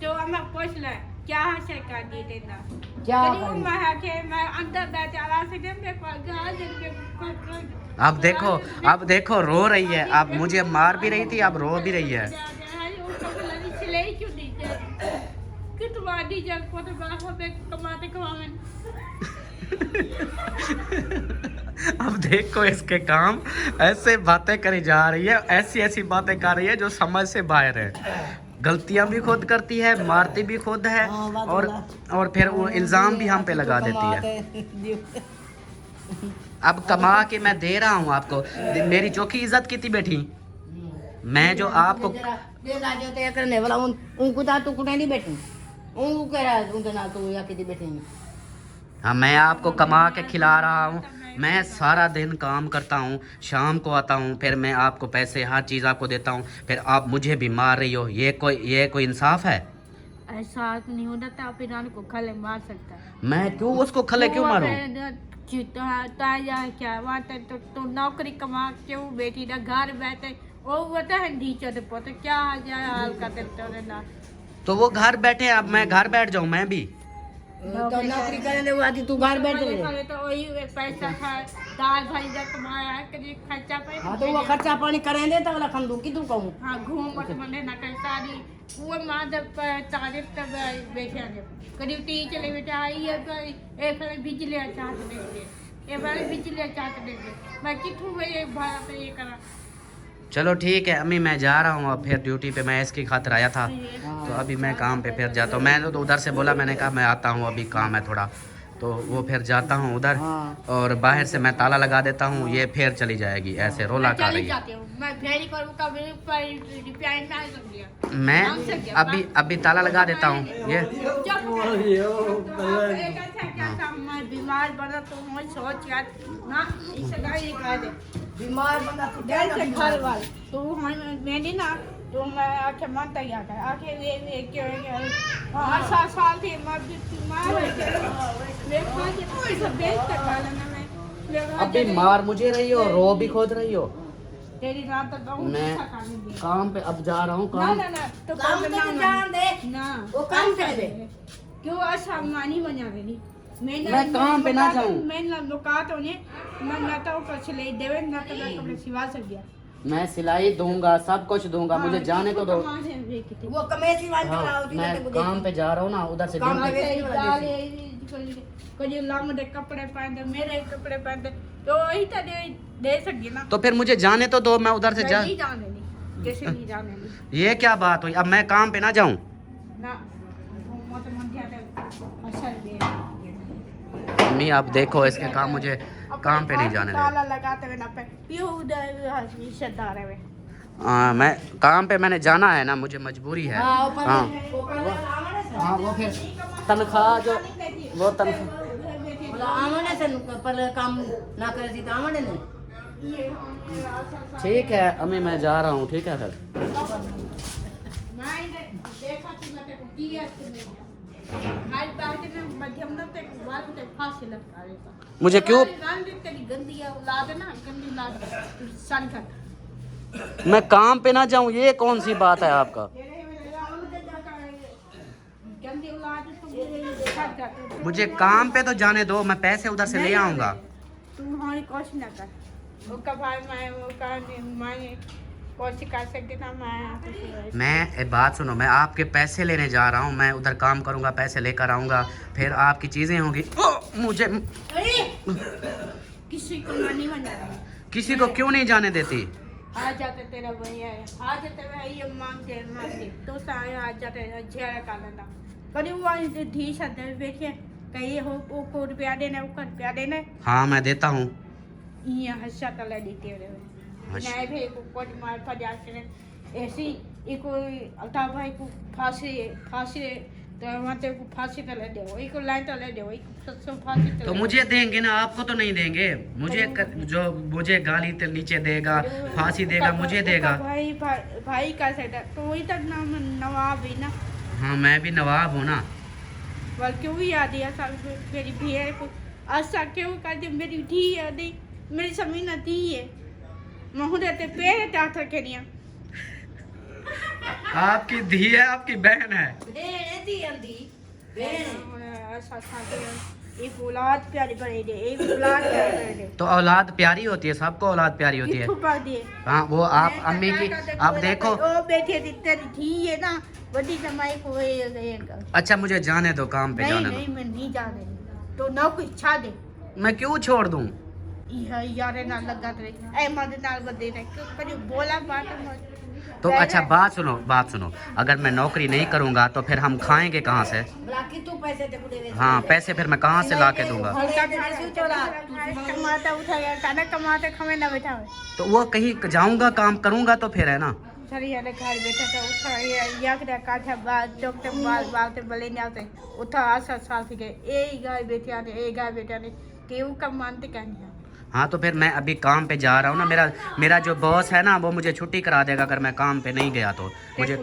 तो हमें पूछ ले क्या हासिल कर दी देना, क्या मैं अंदर बैठे आराम से अब देखो रो रही है। अब मुझे मार भी रही थी, अब रो भी रही है। अब देखो इसके काम, ऐसे बातें करी जा रही है, ऐसी बातें कर रही है जो समझ से बाहर है। गलतियां भी खुद करती है, मारती भी खुद है, और फिर वो इल्ज़ाम भी हम पे लगा देती है। अब कमा के मैं दे रहा हूँ आपको, मेरी चौकी इज्जत की थी बेटी। मैं जो आपको करने वाला उनको तो कुछ नहीं बैठी, उनको कह रहा है उनके ना तो या किसी बैठी। हाँ मैं आपको कमा के खिला रहा हूँ, मैं सारा दिन काम करता हूँ, शाम को आता हूँ, फिर मैं आपको पैसे हर चीज़ आपको देता हूँ, फिर आप मुझे भी मार रही हो। ये कोई इंसाफ है? ऐसा नहीं होता तो आप ईरान को खले मार सकता है। मैं क्यों उसको खले क्यों मारूं? क्या बात है तो नौकरी कमा क्यों बेटी ना घर बैठे वो बता है नीचे तो पता क्या हाल कर देते ना। तो वो घर बैठे, अब मैं घर बैठ जाऊं मैं भी? तो नौकरी करने वो आती तू घर बैठ रहे। तो वही पैसा था दाल भाई जब कमाया कभी खर्चा पे। हाँ तो वो खर्चा पानी करें दे तो वाला खम दूं की तू कहूँ। हाँ घूम मत मने ना कर सारी वो माँ जब तारीफ तब बैठे ने करीब टी चले बेटा आई है तो एक बार बिजली चाहत देंगे एक बार बिजली चाहत देंगे मैं कितू में एक बार पे ये करा। चलो ठीक है अम्मी, मैं जा रहा हूँ अब फिर ड्यूटी पे। मैं इसकी खातिर आया था तो अभी मैं काम पे फिर जाता हूँ। मैंने तो उधर से बोला, मैंने कहा मैं आता हूँ अभी काम है थोड़ा, तो वो फिर जाता हूँ उधर। हाँ। और बाहर से मैं ताला लगा देता हूँ, ये फिर चली जाएगी ऐसे रोला कर रही है। मैं फेरी करूँ कभी रिपेयर ना कर दिया मैं अभी ताला लगा देता हूँ ये। मैं बीमार बना तो मैं सोच यार ना इसे गाड़ी कह दे बीमार बंदा तू घर से घर वाले तो मैंने ना तो मैं आके मन तैयार था आके ये क्यों हाँ 7 साल थे मैं बीमार अभी मार मुझे रही हो, रो भी खोद रही हो। तेरी रात तक बहुत मैं अच्छा काम दिया। काम पे अब जा रहा हूँ ना काम। ना ना तो काम पे तो जान दे ना वो काम कर दे। क्यों ऐसा मानी बना रही मैं काम पे ना जाऊं। मैं ना लुका तो ने ना तो कुछ ले देवे ना तो मैं कपड़े सिवा सक गया। मैं सिलाई दूंगा, सब कुछ दूंगा, मुझे जाने तो दो। वो कमेटी वाली हाँ, कराओ थी मैं काम पे जा रहा हूँ ना उधर से काम ड्यूटी। पे कोई लाम दे कपड़े पहन मेरे कपड़े पहन तो वही तो दे सकी ना। तो फिर मुझे जाने तो दो, मैं उधर से जा। नहीं जाने नहीं कैसे नहीं जाने नहीं ये क्या बात हुई? अब मैं काम पे ना जाऊं? ना मत मन जाते असर दे अम्मी आप देखो इसके काम, मुझे काम पे नहीं जाने दे। ताला लगाते हुए ना पे ये उधर रिश्तेदार है वे मैं काम पे मैंने जाना है ना, मुझे मजबूरी है। हाँ ऊपर हाँ हाँ वो फिर तनख्वाह जो वो तनख्वाह आमने से पर काम ना करे थी तो आमने ने ठीक है अम्मी मैं जा रहा हूँ, ठीक है फिर। मैं देखा कि मैं को किया हाल बात में मध्यम न ते बात ते फांसी लगा देता मुझे क्यों? तेरी गंदी औलाद है ना गंदी औलाद सन कर मैं काम पे ना जाऊँ, ये कौन सी बात है आपका? गंदी औलाद तो मुझे काम पे तो जाने दो, मैं पैसे उधर से ले आऊँगा। तू हमारी कोशिश ना कर वो का भाई मैं कोशिश कर सकती ना मैं एक बात सुनो, मैं आपके पैसे लेने जा रहा हूँ, मैं उधर काम करूँगा, पैसे लेकर आऊँगा, फिर आपकी चीज़ें होंगी। मुझे किसी को नहीं बन जाता। किसी को क्यों नहीं जाने देती? आ जाते तेरा भैया है आ जाते भैया मांगते तो सारे आ जाते झेड़ा का लेना कभी वो धी सकते बैठे कहीं हो को रुपया देना वो रुपया देना। हाँ मैं देता हूँ। ये हंसा तला देते रहे नहीं भाई को कोट मार फजा के ऐसी एक अल्ताफ भाई को फांसी तो वहाँ ते को फांसी तले दे एक लाइन तले दे एक सच्चो फांसी तले तो मुझे देंगे ना, आपको तो नहीं देंगे। मुझे जो मुझे गाली नीचे देगा, फांसी देगा, मुझे देगा। भाई का सेट तो वही तक नाम नवाब है ना। हाँ मैं भी नवाब हूँ ना। बल्कि वो याद है सब मेरी भैया को ऐसा क्यों कर दे मेरी धी है नहीं मेरी समीना धी है महूद ते पेड़ टाट के नहीं आपकी धी है, आपकी बहन है। ऐसा एक औलाद प्यारी बने दे एक औलाद प्यारी बने दे तो औलाद प्यारी होती है, सबको औलाद प्यारी होती है। छुपा दे हाँ वो आप अम्मी की आप देखो। ओ बेटे तेरी धी है ना बड़ी जमाई को अच्छा मुझे जाने दो, काम पे जाने नहीं दो। मैं नहीं जाने तो ना कोई इच्छा दे मैं क्यों छोड़ दूँ? यारे ना लगा तेरे अहमद नाल बदे ने कभी बोला बात तो अच्छा बात सुनो, अगर मैं नौकरी नहीं करूँगा तो फिर हम खाएंगे कहाँ से? हाँ पैसे फिर मैं कहाँ से ला के दूंगा? कमाता उठा गया खाना कमाते खमे ना बैठा हुए तो वो कहीं जाऊँगा काम करूँगा तो फिर है ना। सर यार घर बैठा था उठा या के काठा बाल डॉक्टर बाल ते बले ने आते उठा 8 साल के ए गाय बेटिया ने के वो कम मानते कहनी हाँ तो फिर मैं अभी काम पे जा रहा हूँ ना, मेरा जो बॉस है ना वो मुझे छुट्टी करा देगा अगर मैं काम पे नहीं गया तो। मुझे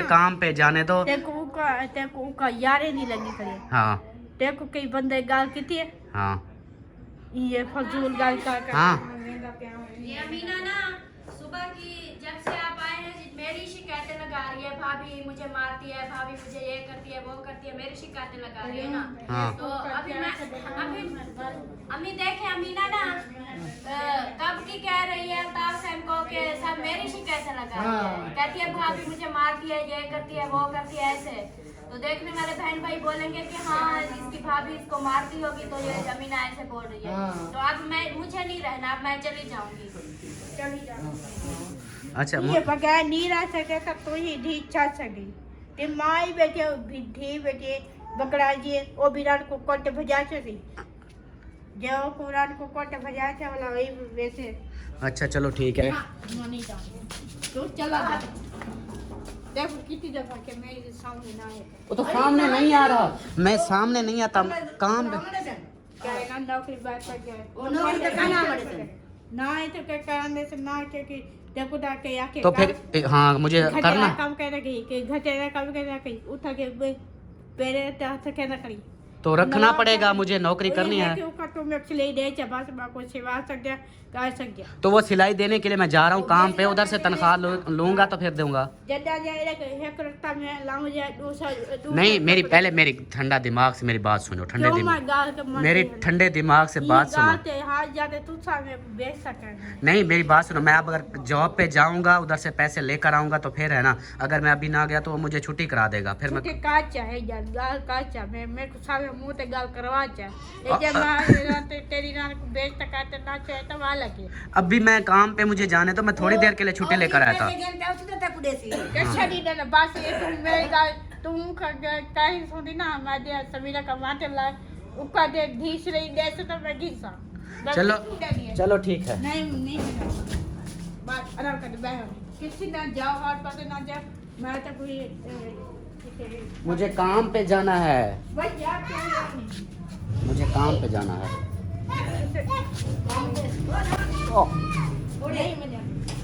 काम पे जाने दो। तेको का यारे नहीं लगी करे। हाँ तेको कई बंदे गाल किती है। हाँ ये फजूल गाल का। हाँ ये अमीना ना सुबह की जब से आप आए हैं मेरी शिकायतें लगा रही है, भाभी मुझे मारती है, भाभी मुझे ये करती है वो करती है, मेरी शिकायतें लगा रही है ना। हाँ। तो अभी अम्मी देखे अमीना ना कब की कह रही है अल्ताफ सैम को कि सब मेरी शिकायतें लगा रही है, कहती है भाभी मुझे मारती है, ये करती है वो करती है ऐसे। तो देखने वाले बहन भाई बोलेंगे कि हाँ इसकी भाभी इसको मारती होगी तो ये अमीना ऐसे बोल रही है। तो अब मुझे नहीं रहना, अब मैं चली जाऊंगी। चली जाऊंगी। अच्छा ये बगैर नहीं रह सके तो तू ही धी छा सकी ते माई बेटे धी बेटे बकरा जी ओ बिरान को कोट भजा छी जो कुरान को कोट भजा छे वाला वही वैसे। अच्छा चलो ठीक है। मैं नहीं जाऊंगी, तू चला जा। देखो कितनी दफा के मेरे सामने ना आए। वो तो सामने नहीं आ रहा, मैं सामने नहीं आता काम पे। क्या है ना नौकरी बात पर क्या है वो नौकरी का कहना पड़े ना है तो क्या करने से ना के देखो दा के आके तो फिर हाँ मुझे करना काम कहना कि घटेरा काम कहना कि उठा के पेरे हाथ कहना करी तो रखना पड़ेगा, मुझे नौकरी करनी है। तो मैं सिलाई दे बस को सिवा सकते कर सकते। तो वो सिलाई देने के लिए मैं जा रहा हूँ काम पे, उधर से तनख्वाह लूंगा तो फिर दूंगा। जद्दा जाए एक रस्ता में लाऊं जा दूसरा नहीं मेरी ठंडा दिमाग से मेरी बात सुनो, मेरी ठंडे दिमाग से बात सुनो। हाथ जाते तू सामने बेच सके नहीं मेरी बात सुनो, मैं अब अगर जॉब पे जाऊंगा उधर से पैसे लेकर आऊंगा तो फिर है ना, अगर मैं अभी ना गया तो वो मुझे छुट्टी करा देगा। फिर मैं काचा है यार गाल काचा मैं मेरे को सामने मुंह ते गाल करवा चा ये मैं तेरी नान को बेच तकाते ना चाहे तो वाला के अभी मैं काम पे मुझे जाने तो मैं थोड़ी देर के लिए छुट्टी लेकर आया था। कैसा दी ना बस ये तुम मेरी गाल तुम कहीं सुनी ना हमारे समीरा का माटे ला उका दे घीस रही दे तो मैं घीसा। चलो ठीक है। नहीं बात आराम कर बैठ किसी ना जाओ और पता ना जाओ मैं तो कोई मुझे काम पे जाना है, बस यार मुझे काम पे जाना है।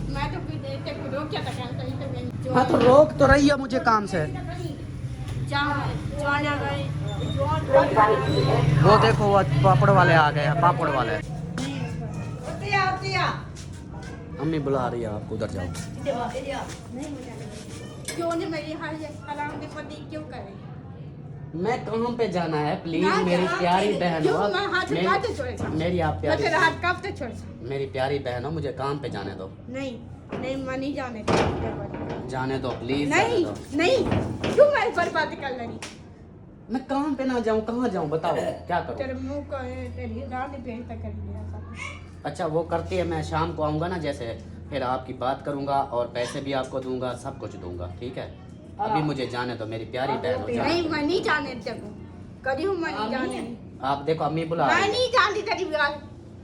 मैं तो कोई देर को रोक क्या था तो हाँ तो रोक तो रही है मुझे काम से। वो देखो वो पापड़ वाले आ गए हैं, पापड़ वाले। अम्मी बुला रही है आपको, उधर जाओ। क्यों नहीं मेरी हराम की पति क्यों करे? मैं काम पे जाना है प्लीज मेरी प्यारी बहन हो, मेरी आप प्यारी हाथ कब तक छोड़? मेरी प्यारी बहन हो, मुझे काम पे जाने दो। नहीं मैं नहीं जाने जाने दो प्लीज। नहीं क्यों मैं बर्बाद कर रही? मैं काम पे ना जाऊँ कहाँ जाऊँ बताओ क्या करूँ? तेरे मुंह को तेरी रानी बेइज्जत कर दिया। अच्छा वो करती है, मैं शाम को आऊँगा ना जैसे, फिर आपकी बात करूँगा और पैसे भी आपको दूंगा, सब कुछ दूंगा, ठीक है? अभी मुझे जाने दो मेरी प्यारी बहन हो। नहीं मैं नहीं जाने देखो कभी हूँ मैं नहीं जाने। आप देखो अम्मी बुला मैं नहीं जानती तेरी बात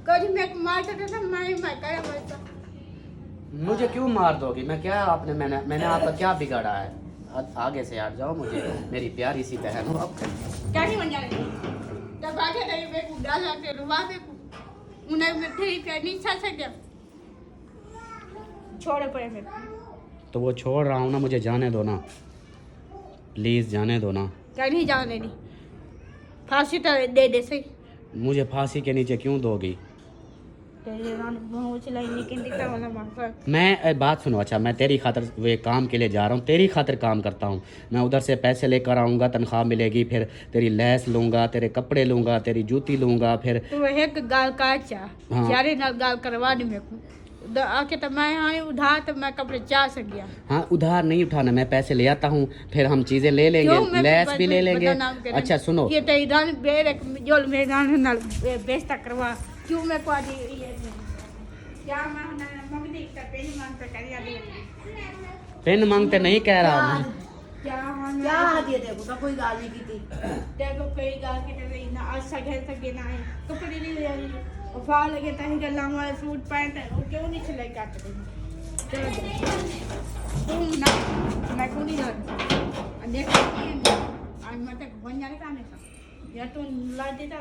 कभी मैं मार सकता था मैं क्या बोलता? मुझे क्यों मार दोगी? मैं क्या आपने मैंने आपका क्या बिगाड़ा है? आगे से हट जाओ, मुझे मेरी प्यारी सी बहन हो। क्या नहीं बन जाने तब आगे नहीं बेकू डाला के रुवा बेकू उन्हें मैं तेरी प्यार नहीं छा सकता छोड़े पड़े मेरे। तो वो छोड़ रहा हूँ ना, मुझे जाने दो ना प्लीज, जाने दो ना। क्या नहीं जाने दी? फांसी तो दे दे सही। मुझे फांसी के नीचे क्यों दोगी? मैं बात सुनो, अच्छा मैं तेरी खातिर वे काम के लिए जा रहा हूँ, तेरी खातिर काम करता हूँ मैं। उधर से पैसे लेकर आऊँगा, तनख्वाह मिलेगी, फिर तेरी लैस लूँगा, तेरे कपड़े लूँगा, तेरी जूती लूँगा, फिर तो एक गाल काचा यारे नाल गाल करवा दी मेरे को आके तो मैं आए उधार तो मैं कपड़े जा सक गया। हाँ उधार नहीं उठाना, मैं पैसे ले आता हूँ, फिर हम चीजें ले लेंगे, लैस भी ले लेंगे। अच्छा सुनो, ये तेरी रानी बेरे जो मेरे रानी नाल बेस्ता करवा क्यों मैं को आदि ये क्या मैं मंगती का पेन मांगते कर दिया पेन मांगते नहीं कह रहा हूँ क्या दिए देखो कोई गाल नहीं की थी देखो कोई गाल की नहीं ना आज सगे सगे ना है कपड़े नहीं ले और फाल लगे तही गल्ला वाले सूट पैंट है वो क्यों नहीं सिलाई काट रही? चलो तुम ना मैं को नहीं जान देख आज मत बन जाने का नहीं या तो ला देता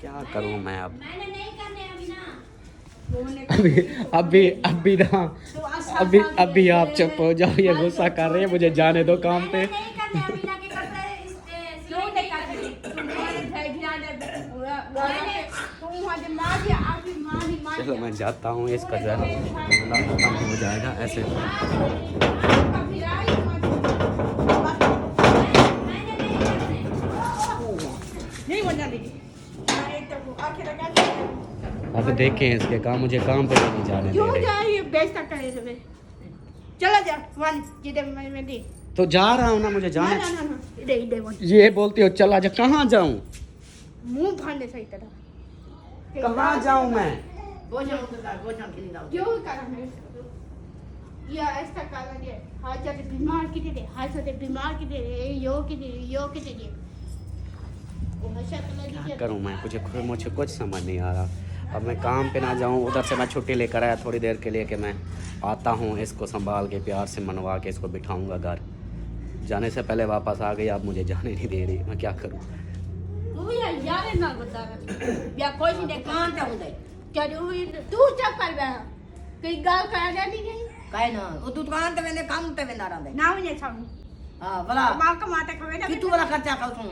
क्या करूँ मैं अब? मैंने नहीं करने अभी ना। अभी ना अभी आप चुप हो जाओ, ये गुस्सा कर रहे हैं, मुझे जाने दो काम पे। मैंने नहीं करने अभी ना के कपड़े सिलाई नहीं करने। चलो मैं जाता हूँ, इसका जो है काम हो जाएगा ऐसे। अब देखें इसके काम, मुझे काम पे नहीं जाने दे रहे। चला जा वन जिधर मैं दी तो जा रहा हूँ ना, मुझे जाना। ना इधर वन ये बोलती हो चला जा, कहाँ जाऊँ? मुंह भांडे सही तरह कहाँ जाऊँ मैं? क्यों करा मैं या ऐसा काला दे हाथ जाते बीमार की दे हाथ जाते बीमार की दे यो की दे वो हमेशा कलर क्या दीजिए करूँ मैं? मुझे कुछ समझ नहीं आ रहा। अब मैं काम पे ना जाऊँ, उधर से मैं छुट्टी लेकर आया थोड़ी देर के लिए कि मैं आता हूँ, इसको संभाल के प्यार से मनवा के इसको बिठाऊँगा घर। जाने से पहले वापस आ गई, अब मुझे जाने नहीं दे रही, मैं क्या करूँ? तू यार ना बता रहा या कोई नहीं कहाँ पे होते क्या तू चुप कर बे कई गाल करा जाती नहीं काय ना वो दुकान ते वेंदे काम ते वेंदा रहंदे ना वने छाऊ हां भला मां का माता खवे ना कि तू वाला खर्चा कर तू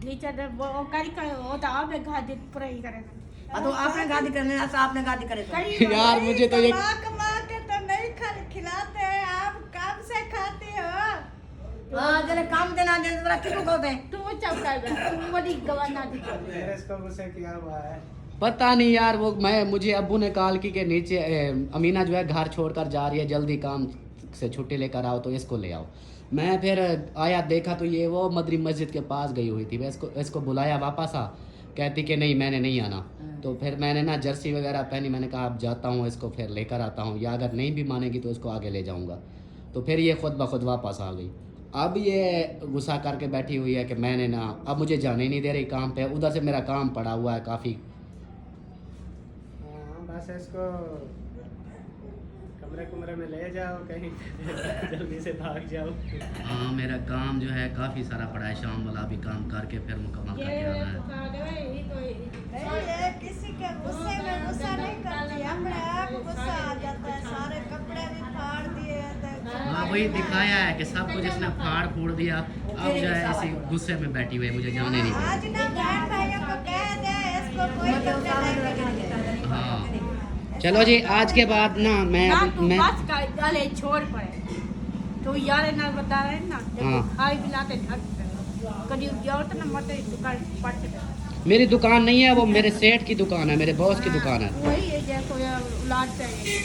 टीचर वो करी कर वो तो आप घा दे पूरा ही करे तो आपने गादी करने ना आपने गादी करे यार मुझे तो ये कमाते तो नहीं खिलाते आप काम से खाते हो हां जने काम देना दे जरा कितो कहते तू चुप कर बे तू बड़ी गवाना दी मेरे इसको गुस्से किया हुआ है। पता नहीं यार, वो मुझे अब्बू ने कॉल की के नीचे अमीना जो है घर छोड़कर जा रही है, जल्दी काम से छुट्टी लेकर आओ तो इसको ले आओ। मैं फिर आया, देखा तो ये वो मदरी मस्जिद के पास गई हुई थी। मैं इसको बुलाया, वापस आ, कहती कि नहीं मैंने नहीं आना। तो फिर मैंने ना जर्सी वगैरह पहनी, मैंने कहा अब जाता हूँ, इसको फिर लेकर आता हूँ, या अगर नहीं भी मानेगी तो इसको आगे ले जाऊँगा। तो फिर ये खुद ब खुद वापस आ गई। अब ये गुस्सा करके बैठी हुई है कि मैंने ना, अब मुझे जाने ही नहीं दे रही काम पे। उधर से मेरा काम पड़ा हुआ है काफ़ी। बस इसको कमरे में ले जाओ कहीं जल्दी से भाग जाओ। हाँ मेरा काम जो है काफ़ी सारा पड़ा है, शाम वाला भी काम करके फिर मुकम्मल करके आना है। किसी के गुस्से में गुस्सा नहीं करती, अपने आप गुस्सा आ जाता है, सारे कपड़े भी फाड़ दिए। हाँ वही दिखाया है कि सब कुछ इसने फाड़ फोड़ दिया। अब जो है ऐसे गुस्से में बैठी हुई है, मुझे जाने नहीं दे। आज ना बहन भाइयों को कह दे इसको कोई कपड़े नहीं। हाँ चलो जी, आज के बाद ना मैं बस का गले छोड़ पड़े तो यार ना बता रहे ना हाँ। खाई पिलाते ढक कभी जाओ तो ना मत दुकान पड़ते मेरी दुकान नहीं है, वो मेरे सेठ की दुकान है, मेरे बॉस की दुकान है। वही है जैसे औलाद चाहिए।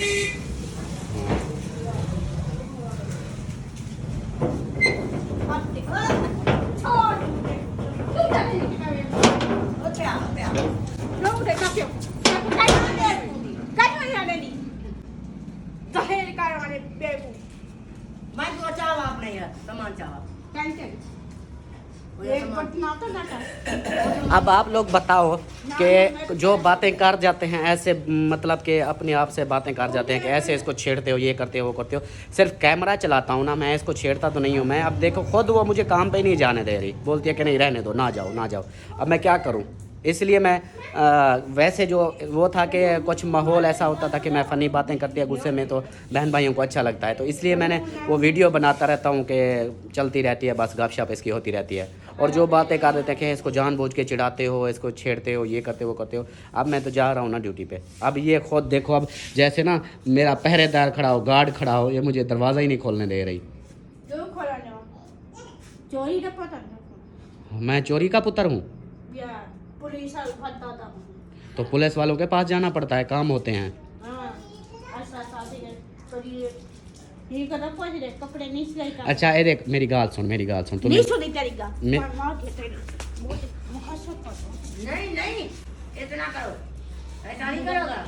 मैं तो चावा आपने यार सामान चावा अब आप लोग बताओ कि जो बातें कर जाते हैं ऐसे, मतलब कि अपने आप से बातें कर जाते हैं कि ऐसे इसको छेड़ते हो, ये करते हो, वो करते हो। सिर्फ कैमरा चलाता हूँ ना मैं, इसको छेड़ता तो नहीं हूँ मैं। अब देखो खुद वो मुझे काम पे नहीं जाने दे रही, बोलती है कि नहीं रहने दो, ना जाओ ना जाओ। अब मैं क्या करूँ? इसलिए मैं वैसे जो वो था कि कुछ माहौल ऐसा होता था कि मैं फ़नी बातें करती है गुस्से में तो बहन भाइयों को अच्छा लगता है, तो इसलिए मैंने वो वीडियो बनाता रहता हूँ कि चलती रहती है, बस गपशप इसकी होती रहती है। और जो बातें कर देते हैं कि इसको जानबूझ के चिढ़ाते हो, इसको छेड़ते हो, ये करते हो, वो करते हो। अब मैं तो जा रहा हूँ ना ड्यूटी पे। अब ये खुद देखो, अब जैसे ना मेरा पहरेदार खड़ा हो, गार्ड खड़ा हो, ये मुझे दरवाज़ा ही नहीं खोलने दे रही। चोरी का पता मैं चोरी का पुत्र हूँ पुलिस तो पुलिस वालों के पास जाना पड़ता है, काम होते हैं। कपड़े नहीं सिलाई कर अच्छा ये देख, मेरी गाल सुन तू नहीं सुनी करेगा मैं- नहीं नहीं इतना करो, ऐसा नहीं करोगा।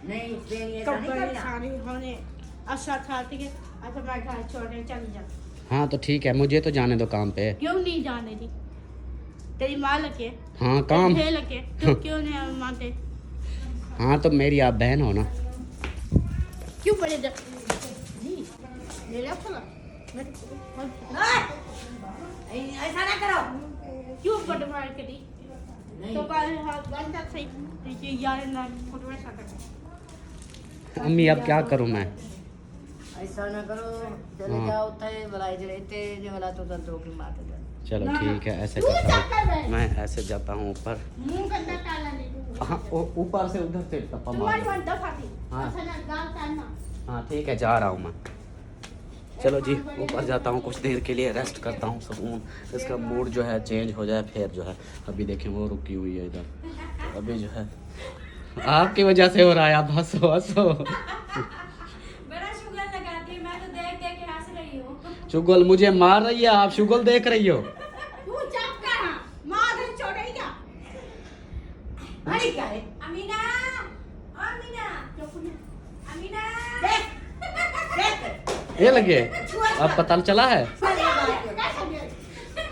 नहीं ऐसा नहीं कपड़े करना। सारे होने अच्छा था ठीक है। अच्छा मैं घर छोड़ने चली जा। हाँ तो ठीक है, मुझे तो जाने दो काम पे। क्यों नहीं जाने दी? तेरी माँ लगे हाँ काम, लगे तो क्यों नहीं मानते? हाँ तो मेरी आप बहन हो ना। क्यों बड़े ले लो फला ऐसा ना करो। क्यों बड़ मार के दी? नहीं। तो बंदा सही यार ना खुद वैसा कर अम्मी अब क्या करूँ मैं? ऐसा ना करो, चले हाँ। जाओ थे भलाई जे रहते जे भला तो दो की माते दे। चलो ना, ठीक है, ऐसे तू करता क्या हूँ कर रहा है? मैं, ऐसे जाता हूँ ऊपर। मुंह गंदा ताला नहीं दूंगा हाँ ऊपर से उधर से टप्पा तुम्हारी मार। मन दफा दी हाँ। ऐसा ना गाल ताना हाँ ठीक है, जा रहा हूँ मैं। चलो जी, ऊपर जाता हूँ, कुछ देर के लिए रेस्ट करता हूँ, सुकून इसका मूड जो है चेंज हो जाए, फिर जो है अभी देखें वो रुकी हुई है इधर, तो अभी जो है आपकी वजह से हो रहा है, आप हंसो हंसो। बड़ा शुगर लगाती है, मैं तो देख देख के हंस रही हूँ। शुगल मुझे मार रही है, आप शुगल देख रही हो। तू चुप कर मार दे छोड़ेगा अरे क्या है? अमीना, ओ अमीना, अमीना, देख देख ये लगे, अब पता चला है। कैसे मेरे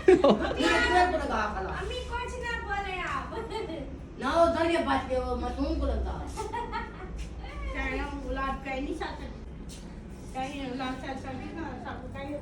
ये पूरा लगा खला अम्मी कुछ ना बोले आप। ना उधर ये बात के वो मसूम को लगता है। चाहे हम औलाद कहीं नहीं चाहते कहीं औलाद चाहते नहीं ना सब कहीं